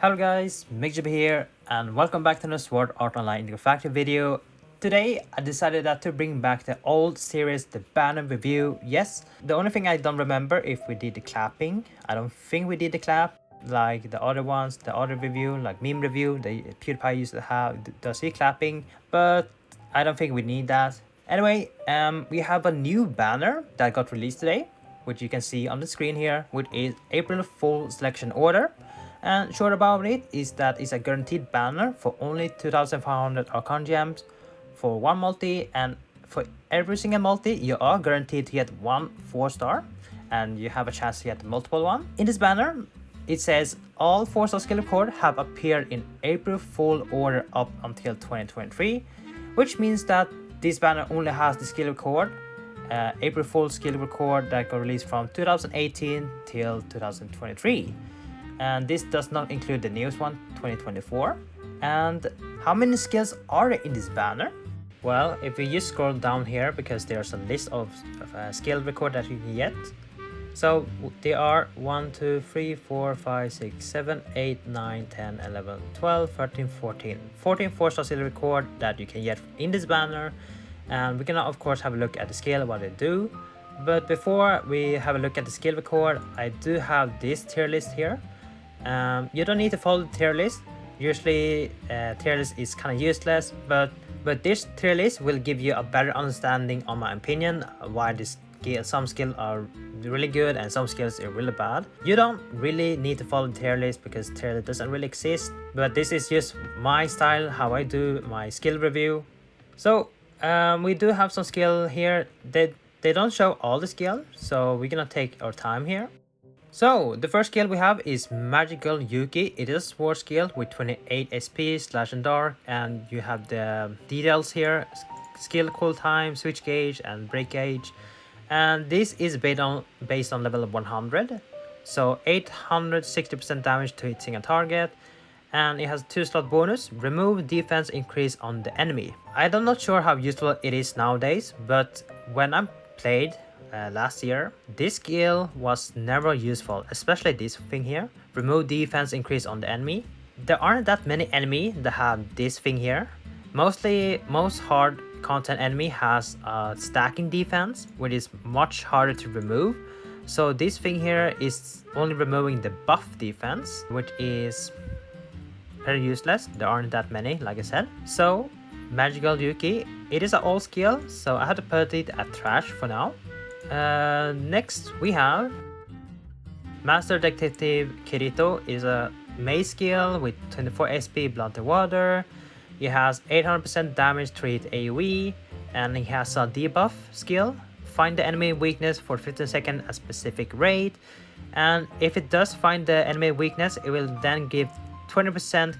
Hello guys, MikuChibi here and welcome back to another Sword Art Online Indigo Factory video. Today I decided to bring back the old series, the banner review. Yes, the only thing I don't remember if we did the clapping. I don't think we did the clap like the other ones, the other review, like meme review, the PewDiePie used to have, does he clapping, but I don't think we need that. Anyway, we have a new banner that got released today, which you can see on the screen here, which is April Full Selection Order. And short about it is that it's a guaranteed banner for only 2500 Archon Gems for one multi, and for every single multi you are guaranteed to get one 4-star and you have a chance to get multiple one. In this banner it says all 4-star skill record have appeared in April Full Order up until 2023, which means that this banner only has the skill record April Fool skill record that got released from 2018 till 2023. And this does not include the newest one, 2024. And how many skills are there in this banner? Well, if we just scroll down here, because there's a list of skill record that you can get. So they are 1, 2, 3, 4, 5, 6, 7, 8, 9, 10, 11, 12, 13, 14. 14 4-star skill record that you can get in this banner. And we can of course have a look at the skill, what they do. But before we have a look at the skill record, I do have this tier list here. You don't need to follow the tier list. Usually tier list is kind of useless, but this tier list will give you a better understanding, on my opinion, why some skills are really good and some skills are really bad. You don't really need to follow the tier list because tier list doesn't really exist, but this is just my style, how I do my skill review. So we do have some skill here. They don't show all the skill, so we're gonna take our time here. So the first skill we have is Magical Yuuki. It is a sword skill with 28 SP, slash and dark, and you have the details here: skill, cool time, switch gauge, and break gauge. And this is based on level 100, so 860% damage to hitting a target, and it has 2-slot bonus: remove defense increase on the enemy. I'm not sure how useful it is nowadays, but when I played last year, this skill was never useful, especially this thing here, remove defense increase on the enemy. There aren't that many enemies that have this thing here. Most hard content enemy has stacking defense, which is much harder to remove. So this thing here is only removing the buff defense, which is very useless. There aren't that many, like I said. So Magical Yuuki, it is an old skill, so I have to put it at trash for now. Next we have Master Detective Kirito. Is a mace skill with 24 SP, Blood to Water. He has 800% damage to hit AoE, and he has a debuff skill: find the enemy weakness for 15 seconds at specific rate, and if it does find the enemy weakness, it will then give 20%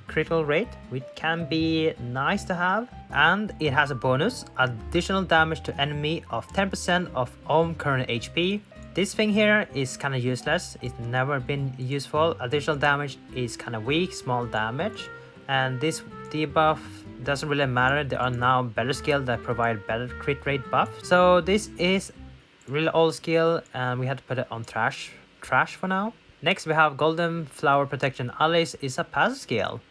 critical rate, which can be nice to have. And it has a bonus: additional damage to enemy of 10% of own current HP. This thing here is kind of useless. It's never been useful. Additional damage is kind of weak, small damage, and this debuff doesn't really matter. There are now better skills that provide better crit rate buff. So this is really old skill, and we had to put it on trash for now. Next we have Golden Flower Protection Allies. Is a passive skill,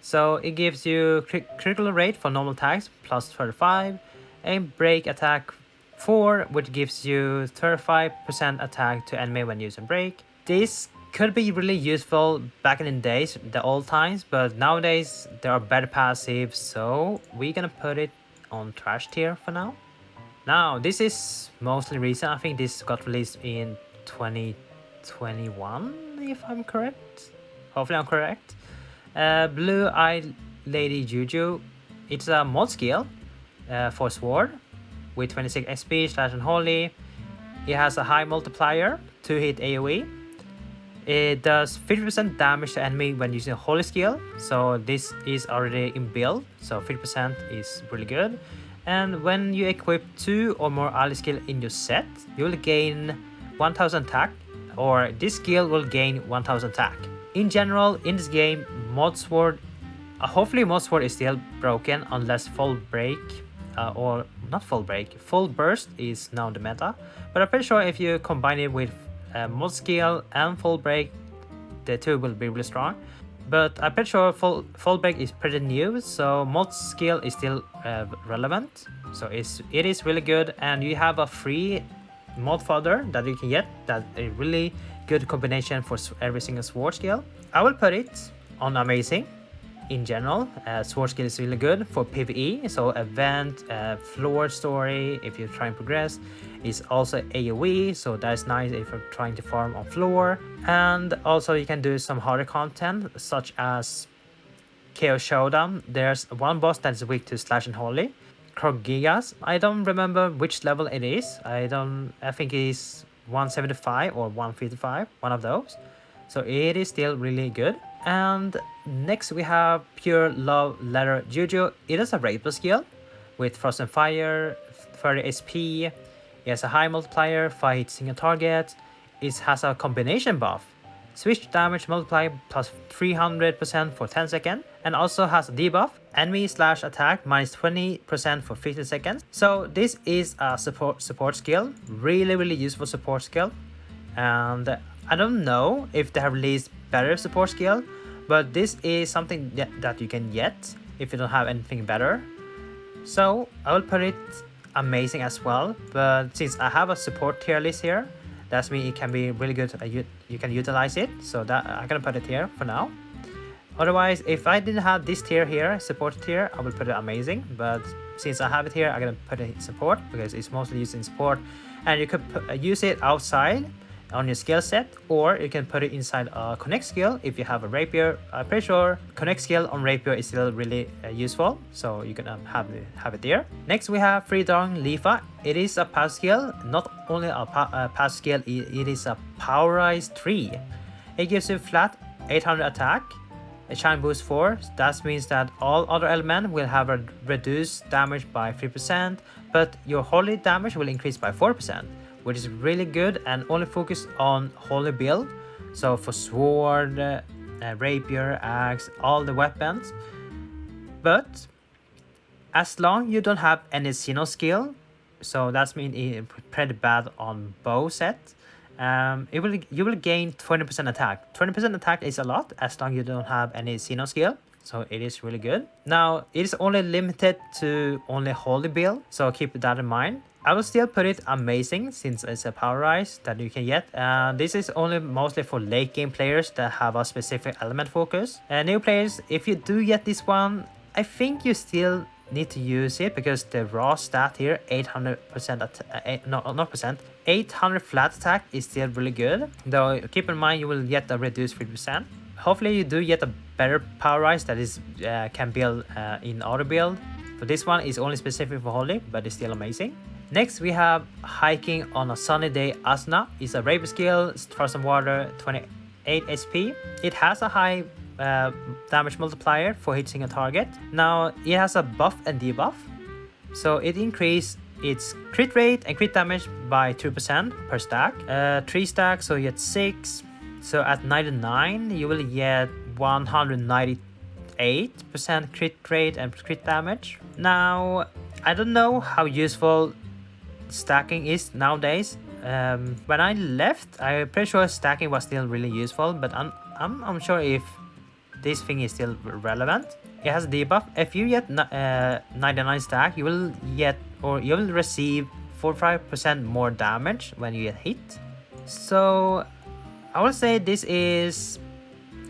so it gives you critical rate for normal attacks plus 35, and break attack 4, which gives you 35% attack to enemy when using break. This could be really useful back in the days, the old times, but nowadays there are better passives, so we're gonna put it on trash tier for now. Now this is mostly recent. I think this got released in 2021, if I'm correct. Hopefully I'm correct. Blue Eye Lady Eugeo. It's a mod skill for sword with 26 SP, slash and holy. It has a high multiplier to hit AoE. It does 50% damage to enemy when using a holy skill, so this is already in build, so 50% is really good. And when you equip 2 or more ally skill in your set, you will gain 1000 attack, or this skill will gain 1000 attack. In general, in this game, mod sword, hopefully mod sword is still broken unless full break, or not full break, full burst is now the meta. But I'm pretty sure if you combine it with mod skill and full break, the two will be really strong. but I'm pretty sure full break is pretty new, so mod skill is still relevant. So it is really good, and you have a free mod fodder that you can get that a really good combination for every single sword skill. I will put it on amazing. In general, sword skill is really good for PvE, so event, floor story, if you're trying to progress, is also AoE, so that's nice if you're trying to farm on floor. And also you can do some harder content, such as Chaos Showdown. There's one boss that's weak to Slash and Holy. Krogigas, I don't remember which level it is. I think it's 175 or 155, one of those. So it is still really good. And next we have Pure Love Letter Yuuki. It is a rapier skill with Frozen Fire, 30 SP. It has a high multiplier, 5 hit single target. It has a combination buff. Switch damage multiply plus 300% for 10 seconds. And also has a debuff. Enemy slash attack minus 20% for 15 seconds. So this is a support skill. Really useful support skill. And I don't know if they have released better support skill, but this is something that you can get if you don't have anything better. So I will put it amazing as well, but since I have a support tier list here, that means it can be really good. You can utilize it, so that I'm gonna put it here for now. Otherwise, if I didn't have this tier here, support tier, I will put it amazing, but since I have it here, I'm gonna put it in support because it's mostly used in support, and you could use it outside on your skill set, or you can put it inside a connect skill if you have a rapier. I'm pretty sure connect skill on rapier is still really useful, so you can have it there. Next we have Free Dong Leafa. It is a pass skill, not only a pass skill, it is a powerized 3. It gives you flat 800 attack, a shine boost 4. That means that all other elements will have a reduced damage by 3%, but your holy damage will increase by 4%. Which is really good and only focus on holy build. So for sword, rapier, axe, all the weapons. But as long you don't have any Xeno skill, so that means it's pretty bad on bow set. You will gain 20% attack. 20% attack is a lot as long you don't have any Xeno skill. So it is really good. Now it is only limited to only holy build, so keep that in mind. I will still put it amazing since it's a power rise that you can get. This is only mostly for late game players that have a specific element focus. New players, if you do get this one, I think you still need to use it because the raw stat here, 800 flat attack is still really good. Though keep in mind you will get a reduced 3%. Hopefully you do get a better power rise that is can build in auto build. For this one is only specific for holy, but it's still amazing. Next we have Hiking on a Sunny Day Asuna. It's a rapier skill, Frozen Water, 28 SP. It has a high damage multiplier for hitting a target. Now it has a buff and debuff, so it increases its crit rate and crit damage by 2% per stack. 3 stacks, so you get 6. So at 99 you will get 198% crit rate and crit damage. Now I don't know how useful stacking is nowadays. When I left, I'm pretty sure stacking was still really useful, but I'm unsure if this thing is still relevant. It has a debuff. If you get 99 stack, you will get, or you will receive 45% more damage when you get hit. So I would say this is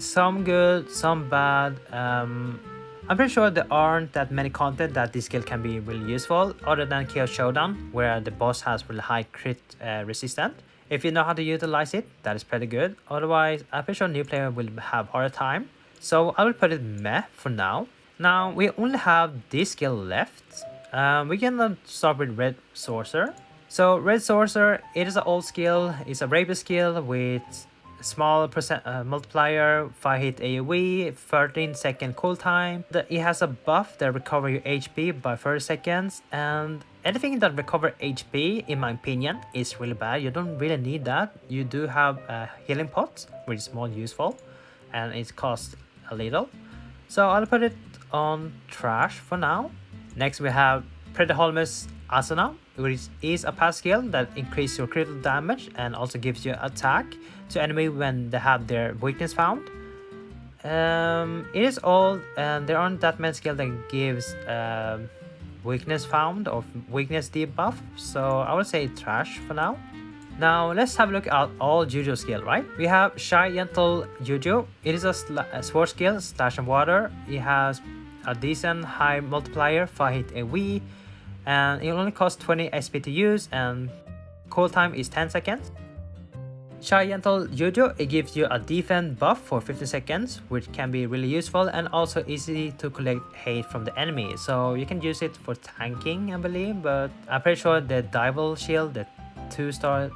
some good, some bad. I'm pretty sure there aren't that many content that this skill can be really useful other than Chaos Showdown, where the boss has really high crit resistance. If you know how to utilize it, that is pretty good. Otherwise, I'm pretty sure new player will have harder time. So I will put it meh for now. Now we only have this skill left. We can start with Red Sorcerer. So Red Sorcerer, it is an old skill. It's a rapier skill with small percent multiplier, 5 hit AoE, 13-second cooltime. It has a buff that recovers your HP by 30 seconds, and anything that recovers HP, in my opinion, is really bad. You don't really need that. You do have a healing pot, which is more useful, and it costs a little. So I'll put it on trash for now. Next we have Holmes Asuna, which is a pass skill that increases your critical damage and also gives you attack to enemy when they have their weakness found. It is old and there aren't that many skills that gives weakness found or weakness debuff, so I would say trash for now. Now let's have a look at all Eugeo skill, right? We have Shy Gentle Eugeo. It is a sword skill, slash and water. It has a decent high multiplier, 5 hit AoE, and it only costs 20 SP to use, and cool time is 10 seconds. Shy Gentle Eugeo, it gives you a defense buff for 15 seconds, which can be really useful and also easy to collect hate from the enemy. So you can use it for tanking, I believe, but I'm pretty sure the Devil Shield, the 2-star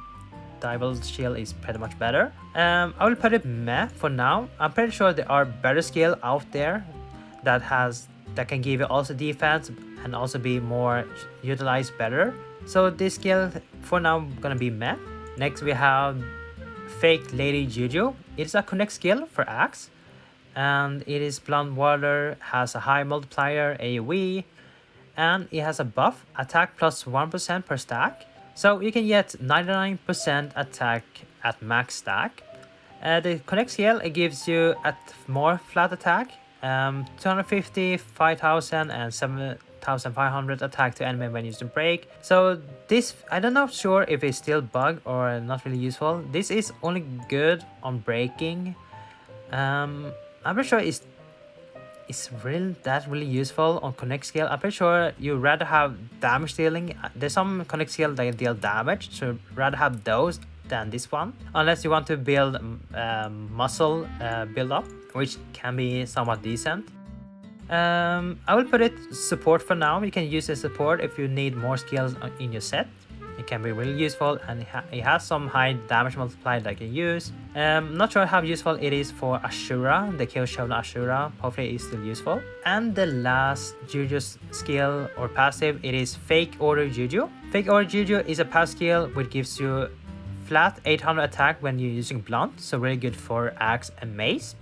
Devil Shield is pretty much better. I will put it meh for now. I'm pretty sure there are better skill out there that can give you also defense and also be more utilized better. So this skill for now gonna be meh. Next we have Fake Lady Eugeo. It is a connect skill for axe, and it is blunt water, has a high multiplier AoE, and it has a buff, attack plus 1% per stack. So you can get 99% attack at max stack. The connect skill, it gives you a more flat attack, 250, 5000 and 7500 attack to enemy when using break. So this, I don't know sure if it's still bug or not really useful. This is only good on breaking. I'm not sure it's really useful on connect skill. I'm pretty sure you rather have damage dealing. There's some connect skill that deal damage, so rather have those than this one, unless you want to build muscle build up, which can be somewhat decent. I will put it support for now. You can use the support if you need more skills in your set. It can be really useful, and it has some high damage multiplier that you can use. Not sure how useful it is for Asuna, the kill shown Asuna. Hopefully it's still useful. And the last Eugeo skill or passive, it is Fake Order Eugeo. Fake Order Eugeo is a passive skill which gives you flat 800 attack when you're using blunt, so really good for axe and mace.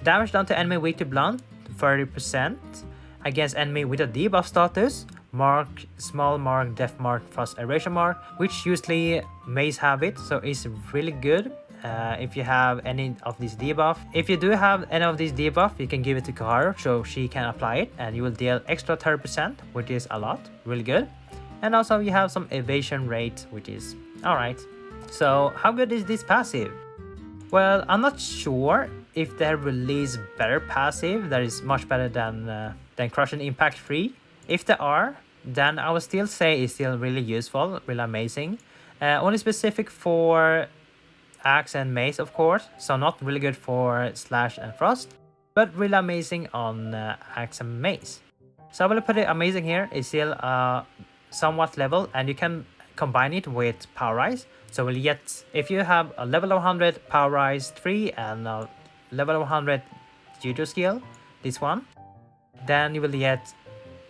Damage done to enemy weak to blunt, 30% against enemy with a debuff status, mark, small mark, death mark, frost erasure mark, which usually mace have it, so it's really good if you have any of these debuff. If you do have any of these debuff, you can give it to Kaharu so she can apply it, and you will deal extra 30%, which is a lot, really good. And also you have some evasion rate, which is alright. So how good is this passive? Well, I'm not sure if they release better passive that is much better than Crushing Impact 3. If they are, then I would still say it's still really useful, really amazing. Only specific for axe and mace, of course, so not really good for slash and frost, but really amazing on axe and mace. So I will put it amazing here. It's still somewhat level, and you can combine it with power rise. So we'll get, if you have a level of 100 power rise 3 and a level of 100 Eugeo skill, this one, then you will get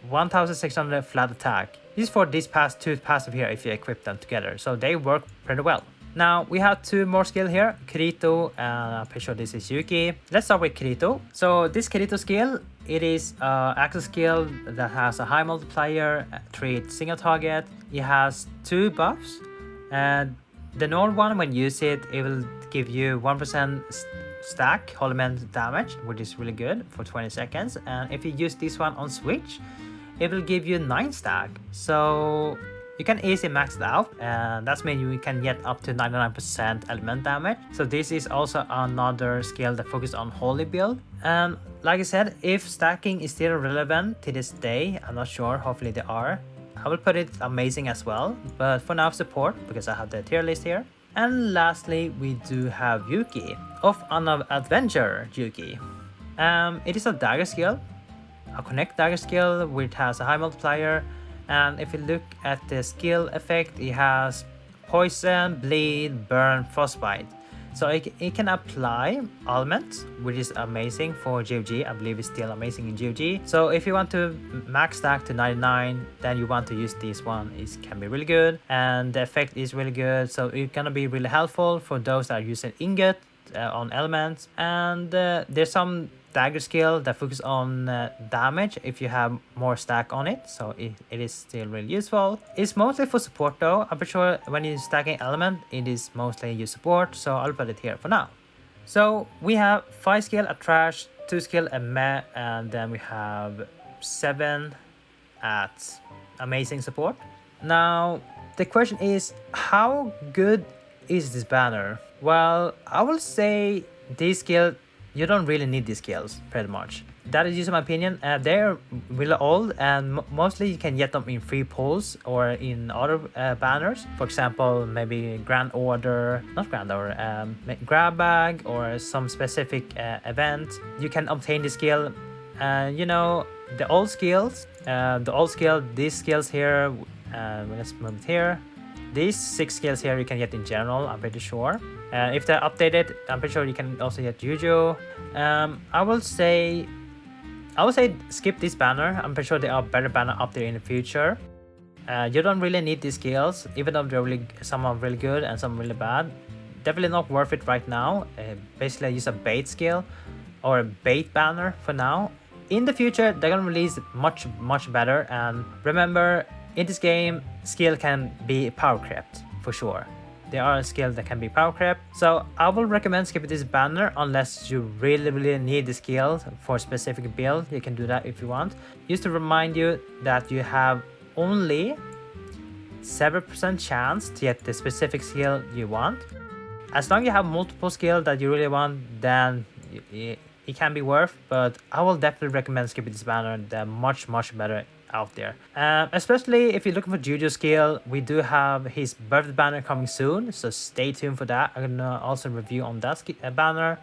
1600 flat attack. This is for these two passive here if you equip them together, so they work pretty well. Now we have two more skill here, Kirito, and I'm pretty sure this is Yuuki. Let's start with Kirito. So this Kirito skill, it is access skill that has a high multiplier, treat single target. It has two buffs, and the normal one, when you use it, it will give you 1% stack element damage, which is really good for 20 seconds. And if you use this one on switch, it will give you 9 stack. So you can easily max it out, and that's mean you can get up to 99% element damage. So this is also another skill that focuses on holy build. And like I said, if stacking is still relevant to this day, I'm not sure, hopefully they are, I will put it amazing as well, but for now support, because I have the tier list here. And lastly, we do have Yuuki of an adventure Yuuki. It is a dagger skill, a connect dagger skill, which has a high multiplier. And if you look at the skill effect, it has poison, bleed, burn, frostbite. So it can apply elements, which is amazing for GOG. I believe it's still amazing in GOG. So if you want to max stack to 99, then you want to use this one. It can be really good, and the effect is really good. So it's gonna be really helpful for those that are using ingot on elements. And there's some dagger skill that focus on damage if you have more stack on it, so it is still really useful. It's mostly for support though. I'm pretty sure when you're stacking element, it is mostly use support, so I'll put it here for now. So we have 5 skill at trash, 2 skill at meh, and then we have 7 at amazing support. Now the question is, how good is this banner? Well, I will say this skill, you don't really need these skills pretty much. That is just my opinion. They're really old, and mostly you can get them in free pulls or in other banners. For example, maybe Grand Order, not Grand Order, Grab Bag or some specific event. You can obtain the skill. You know, the old skills, these skills here, let's move it here. These 6 skills here you can get in general, I'm pretty sure. If they're updated, I'm pretty sure you can also get Eugeo. I will say skip this banner. I'm pretty sure there are better banner up there in the future. You don't really need these skills, even though they're some are really good and some really bad. Definitely not worth it right now. Basically, I use a bait skill or a bait banner for now. In the future, they're gonna release much better. And remember, in this game, skill can be power crept for sure. There are skills that can be power crept, so I will recommend skipping this banner unless you really need the skill for a specific build. You can do that if you want. Just to remind you that you have only 7% chance to get the specific skill you want. As long as you have multiple skills that you really want, then it can be worth, but I will definitely recommend skipping this banner. They're much better out there. Especially if you're looking for Juju skill, we do have his birthday banner coming soon, so stay tuned for that. I'm gonna also review on that banner.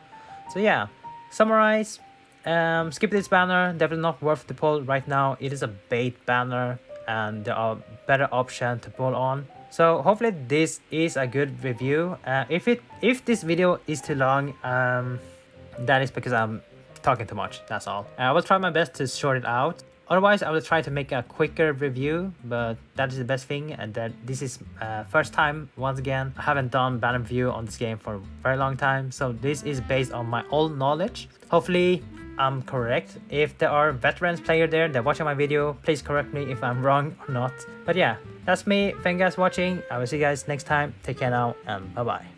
So yeah, summarize, skip this banner, definitely not worth the pull right now. It is a bait banner and there are better options to pull on. So hopefully this is a good review. If this video is too long, that is because I'm talking too much, that's all. I will try my best to sort it out. Otherwise, I will try to make a quicker review, but that is the best thing. And that this is first time, once again, I haven't done banner review on this game for a very long time. So this is based on my old knowledge. Hopefully, I'm correct. If there are veterans player there that watching my video, please correct me if I'm wrong or not. But yeah, that's me. Thank you guys for watching. I will see you guys next time. Take care now and bye-bye.